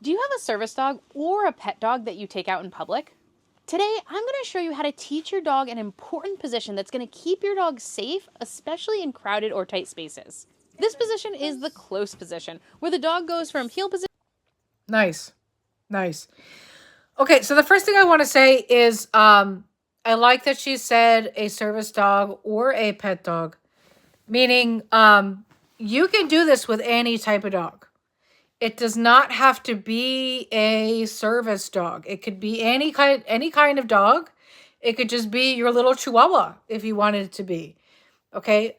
Do you have a service dog or a pet dog that you take out in public? Today, I'm going to show you how to teach your dog an important position that's going to keep your dog safe, especially in crowded or tight spaces. This position is the close position, where the dog goes from heel position. Nice. Nice. Okay, so the first thing I want to say is I like that she said a service dog or a pet dog, meaning you can do this with any type of dog. It does not have to be a service dog. It could be any kind of dog. It could just be your little chihuahua if you wanted it to be. Okay?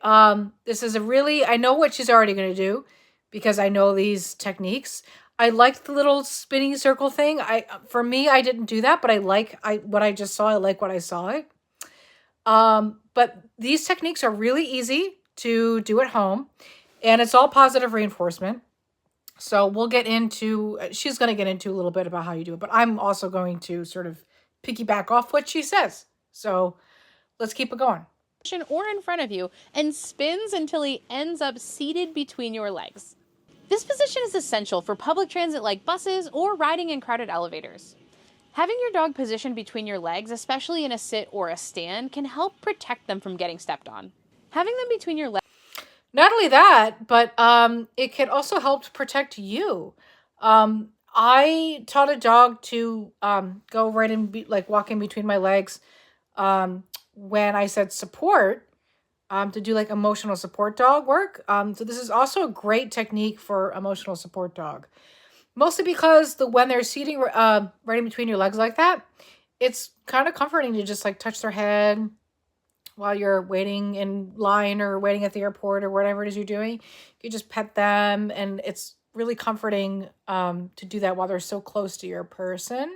This is I know what she's already going to do because I know these techniques. I like the little spinning circle thing. For me, I didn't do that, but what I just saw. I like what I saw it. But these techniques are really easy to do at home, and it's all positive reinforcement. So she's going to get into a little bit about how you do it, but I'm also going to sort of piggyback off what she says. So let's keep it going. Or in front of you and spins until he ends up seated between your legs. This position is essential for public transit like buses or riding in crowded elevators. Having your dog positioned between your legs, especially in a sit or a stand, can help protect them from getting stepped on. Having them between your legs. Not only that, but it can also help to protect you. I taught a dog to go right in, like walking between my legs when I said support, to do like emotional support dog work. So this is also a great technique for emotional support dog. Mostly because when they're seating right in between your legs like that, it's kind of comforting to just like touch their head while you're waiting in line or waiting at the airport or whatever it is you're doing. You just pet them, and it's really comforting to do that while they're so close to your person.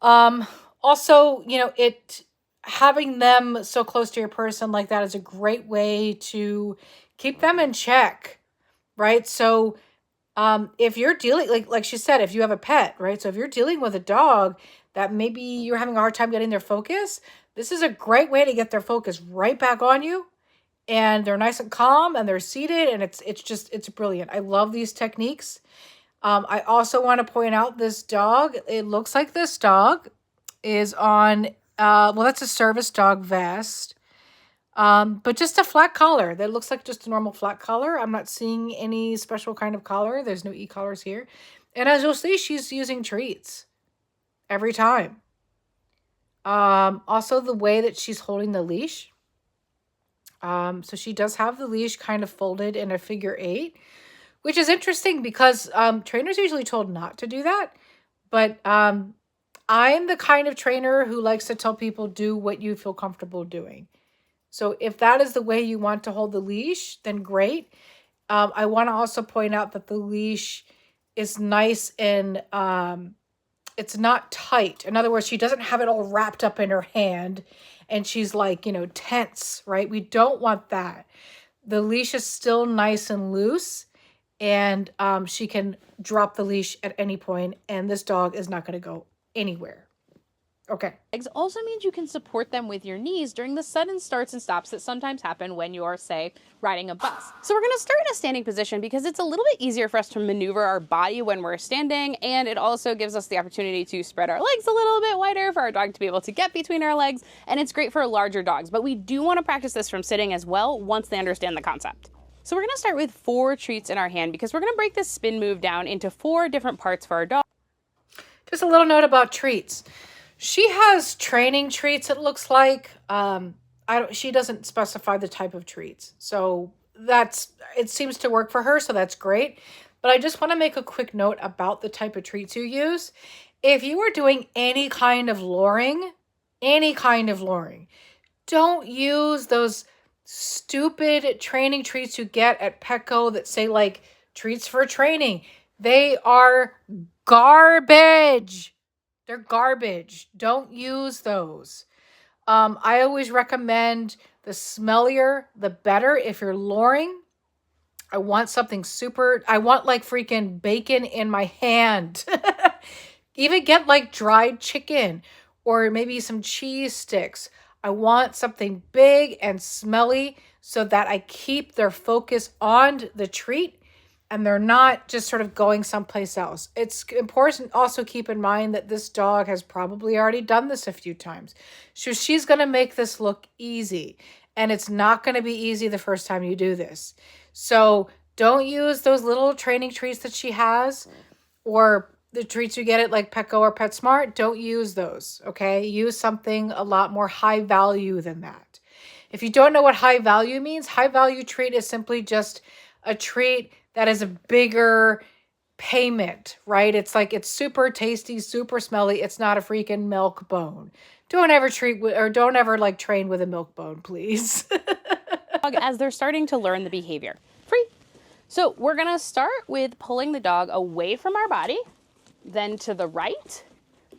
Also, having them so close to your person like that is a great way to keep them in check, right? So if you're dealing, like she said, if you have a pet, right? So if you're dealing with a dog that maybe you're having a hard time getting their focus, this is a great way to get their focus right back on you. And they're nice and calm and they're seated, and it's brilliant. I love these techniques. I also want to point out this dog. It looks like this dog is on, that's a service dog vest. But just a flat collar. That looks like just a normal flat collar. I'm not seeing any special kind of collar. There's no e-collars here. And as you'll see, she's using treats every time. Also the way that she's holding the leash. So she does have the leash kind of folded in a figure 8, which is interesting because trainers are usually told not to do that. But I'm the kind of trainer who likes to tell people do what you feel comfortable doing. So if that is the way you want to hold the leash, then great. I want to also point out that the leash is nice and it's not tight. In other words, she doesn't have it all wrapped up in her hand and she's like, tense, right? We don't want that. The leash is still nice and loose, and she can drop the leash at any point, and this dog is not going to go anywhere. Okay. Legs also means you can support them with your knees during the sudden starts and stops that sometimes happen when you're, say, riding a bus. So we're going to start in a standing position because it's a little bit easier for us to maneuver our body when we're standing, and it also gives us the opportunity to spread our legs a little bit wider for our dog to be able to get between our legs, and it's great for larger dogs. But we do want to practice this from sitting as well once they understand the concept. So we're going to start with 4 treats in our hand because we're going to break this spin move down into 4 different parts for our dog. Just a little note about treats. She has training treats, it looks like. She doesn't specify the type of treats. So it seems to work for her, so that's great. But I just want to make a quick note about the type of treats you use. If you are doing any kind of luring, don't use those stupid training treats you get at Petco that say like treats for training. They are garbage. They're garbage. Don't use those. I always recommend the smellier, the better. If you're luring, I want something I want like freaking bacon in my hand. Even get like dried chicken or maybe some cheese sticks. I want something big and smelly so that I keep their focus on the treat and they're not just sort of going someplace else. It's important also keep in mind that this dog has probably already done this a few times. So she's going to make this look easy, and it's not going to be easy the first time you do this. So don't use those little training treats that she has, or the treats you get at like Petco or PetSmart. Don't use those, okay? Use something a lot more high value than that. If you don't know what high value means, high value treat is simply just a treat that is a bigger payment, right? It's like it's super tasty, super smelly. It's not a freaking milk bone. Don't ever don't ever like train with a milk bone, please. As they're starting to learn the behavior. Free. So we're going to start with pulling the dog away from our body, then to the right,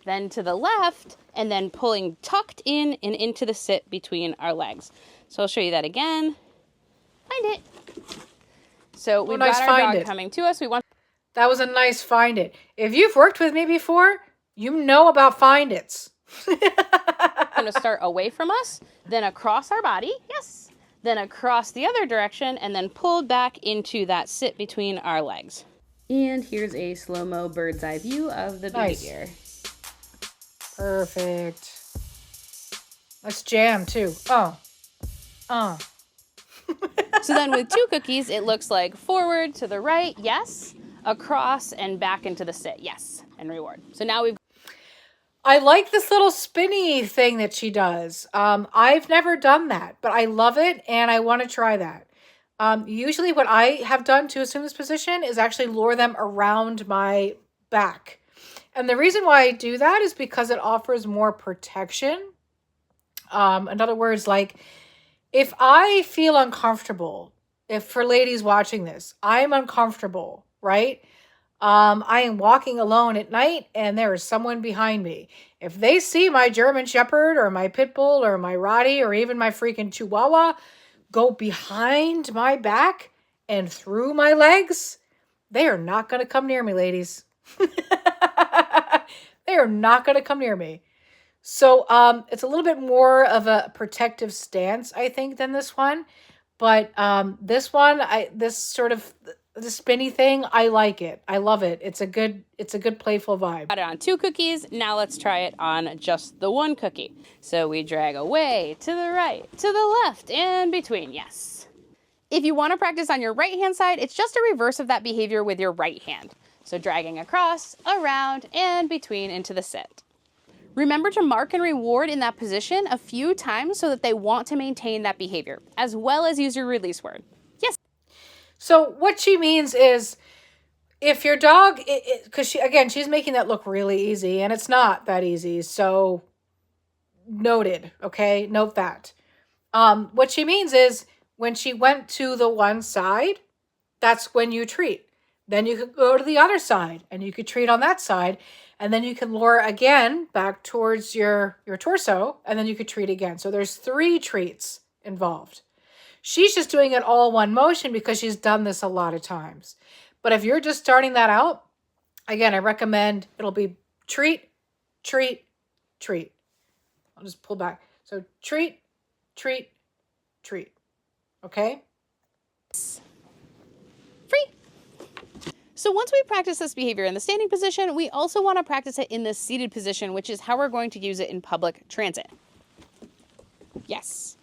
then to the left, and then pulling tucked in and into the sit between our legs. So I'll show you that again. Find it. So we've got our dog coming to us. That was a nice find it. If you've worked with me before, you know about find it's. We're going to start away from us, then across our body. Yes. Then across the other direction, and then pulled back into that sit between our legs. And here's a slow-mo bird's eye view of the behavior. Nice. Perfect. Let's jam too. Oh. So then with 2 cookies, it looks like forward to the right, yes, across and back into the sit, yes, and reward. So now I like this little spinny thing that she does. I've never done that, but I love it and I want to try that. Usually what I have done to assume this position is actually lure them around my back. And the reason why I do that is because it offers more protection. In other words, like if I feel uncomfortable, if for ladies watching this, I'm uncomfortable, right? I am walking alone at night and there is someone behind me. If they see my German Shepherd or my Pit Bull or my Rottie or even my freaking Chihuahua go behind my back and through my legs, they are not going to come near me, ladies. They are not going to come near me. So it's a little bit more of a protective stance, I think, than this one. But this one, the spinny thing, I like it. I love it. It's a good playful vibe. Got it on 2 cookies. Now let's try it on just the 1 cookie. So we drag away, to the right, to the left, and between. Yes. If you want to practice on your right hand side, it's just a reverse of that behavior with your right hand. So dragging across, around, and between into the sit. Remember to mark and reward in that position a few times so that they want to maintain that behavior, as well as use your release word. Yes. So what she means is if your dog, because she's making that look really easy, and it's not that easy. So noted, okay? Note that. What she means is when she went to the one side, that's when you treat. Then you could go to the other side and you could treat on that side. And then you can lure again back towards your torso, and then you could treat again. So there's 3 treats involved. She's just doing it all one motion because she's done this a lot of times. But if you're just starting that out, again, I recommend it'll be treat, treat, treat. I'll just pull back. So treat, treat, treat. Okay? Free. So once we practice this behavior in the standing position, we also want to practice it in the seated position, which is how we're going to use it in public transit. Yes.